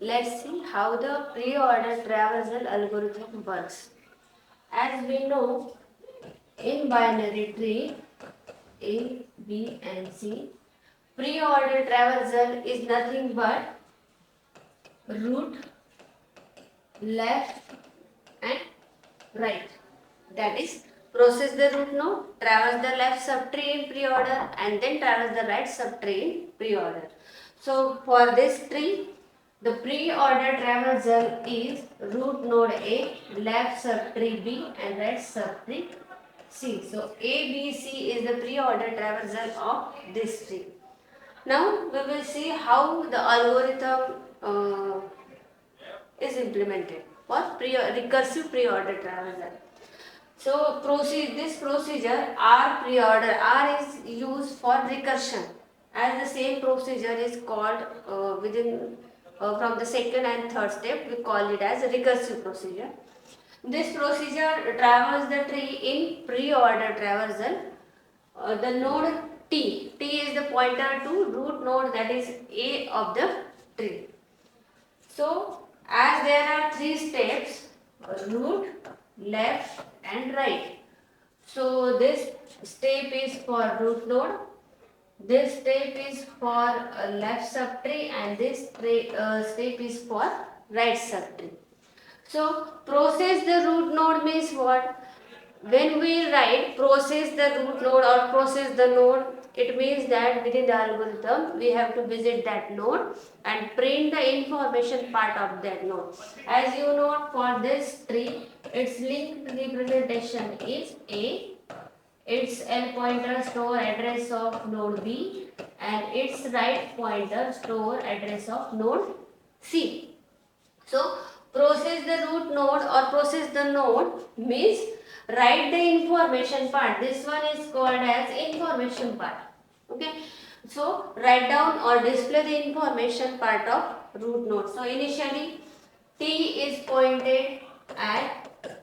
let's see how the pre-order traversal algorithm works. As we know, in binary tree A, B and C, pre-order traversal is nothing but root, left and right. That is, process the root node, traverse the left subtree in pre-order and then traverse the right subtree in pre-order. So for this tree, the pre-order traversal is root node A, left subtree B and right subtree C. So A, B, C is the pre-order traversal of this tree. Now we will see how the algorithm is implemented for recursive pre-order traversal. So this procedure R preorder, R is used for recursion, as the same procedure is called from the second and third step, we call it as a recursive procedure. This procedure traverses the tree in preorder traversal. The node T is the pointer to root node, that is A of the tree. So as there are three steps, root, left and right. So this step is for root node, this step is for left subtree and this step is for right subtree. So process the root node means what? When we write process the root node or process the node, it means that within the algorithm we have to visit that node and print the information part of that node. As you know, for this tree, its linked representation is A, its L pointer store address of node B and its right pointer store address of node C. So process the root node or process the node means write the information part. This one is called as information part. Okay. So write down or display the information part of root node. So initially T is pointed at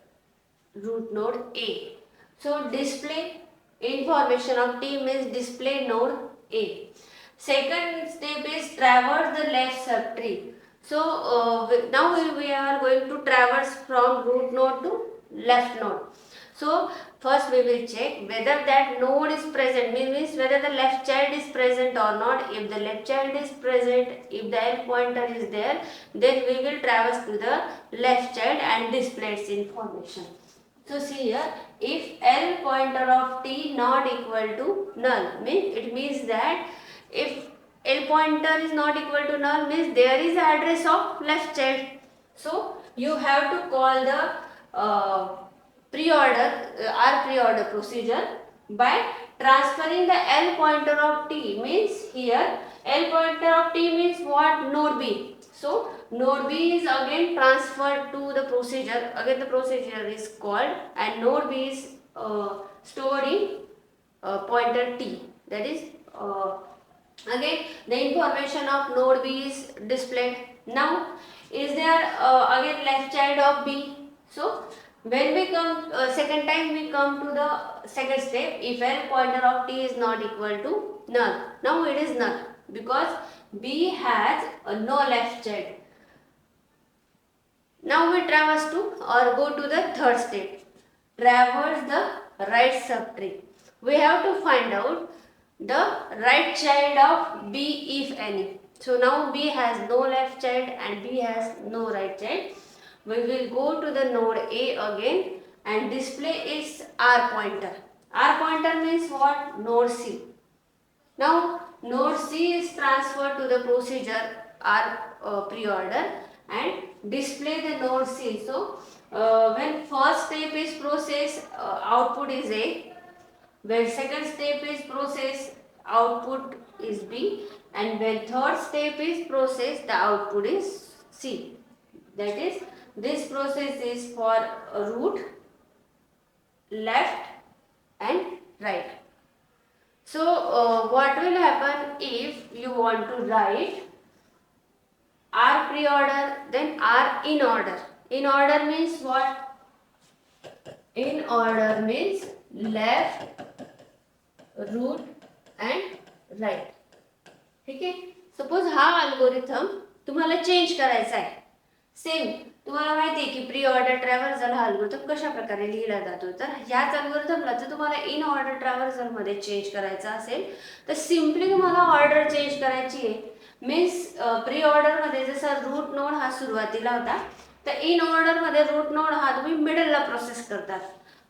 root node A. So display information of T means display node A. Second step is traverse the left subtree. So now we are going to traverse from root node to left node. So first we will check whether that node is present, means whether the left child is present or not. If the left child is present, if the L pointer is there, then we will traverse to the left child and display its information. So see here, if L pointer of T not equal to null, it means that if L pointer is not equal to null, means there is address of left child. So you have to call the R preorder procedure by transferring the L pointer of T, means here L pointer of T means what? Node B. So node B is again transferred to the procedure. Again the procedure is called and node B is stored in pointer T. That is again the information of node B is displayed. Now is there again left child of B. So when we come second time we come to the second step. If L pointer of T is not equal to null, now it is null because B has no left child. Now we traverse to or go to the third step. Traverse the right subtree. We have to find out the right child of B if any. So now B has no left child and B has no right child. We will go to the node A again and display its R pointer. R pointer means what? Node C. Now node C is transferred to the procedure R preorder and display the node C. So when first step is processed, output is A. When second step is processed, output is B. And when third step is processed, the output is C. That is, this process is for root, left and right. So what will happen if you want to write R preorder, then R in order. In order means what? In order means left, root and right. Okay. Suppose हा algorithm तुम्हाला change करायचा आहे. Same तुम्हाला माहिती आहे की pre order traversal हा algorithm कशा प्रकारे लिहिला जातो. तर ह्याच अल्गोरिदमला जर तुम्हाला इन ऑर्डर ट्रॅव्हर्सल मध्ये चेंज करायचा असेल तर सिम्पली तुम्हाला ऑर्डर चेंज करायची आहे. मीन्स प्री ऑर्डर मध्ये जसा रूट नोड हा सुरुवातीला होता, तर इन ऑर्डर मध्ये रूट नोड हा तुम्ही मिडलला प्रोसेस करतात.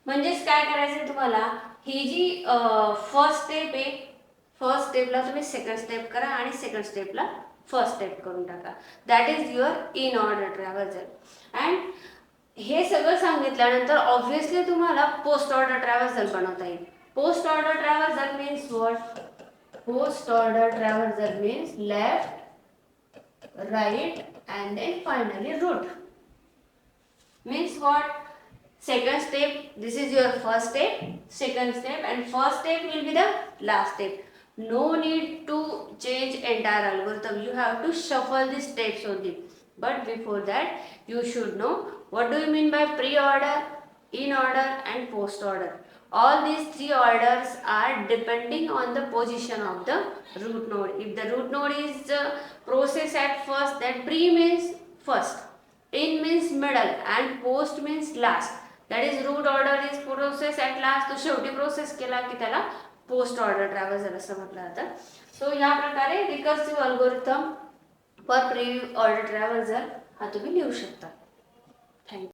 म्हणजेच काय करायचं तुम्हाला, ही जी फर्स्ट स्टेप आहे, फर्स्ट स्टेपला तुम्ही सेकंड स्टेप करा आणि सेकंड स्टेपला फर्स्ट स्टेप करून टाका. That is your in order traversal. And हे सगळं सांगितल्यानंतर ऑब्व्हियसली तुम्हाला पोस्ट ऑर्डर ट्रॅव्हर्सल बनवता येईल. Post order traversal means what? Post order traversal means left, right and then finally root. Means what? Second step, this is your first step, second step, and first step will be the last step. No need to change entire algorithm. You have to shuffle the steps only. But before that, you should know what do you mean by pre-order, in-order, and post-order. All these three orders are depending on the position of the root node. If the root node is processed at first, then pre means first, in means middle, and post means last. That is root order is process at last. तो शेवटी process केला की त्याला post order traversal असं म्हटलं जातं. सो या प्रकारे recursive algorithm for pre order traversal हा तुम्ही लिहू शकता. थँक्यू.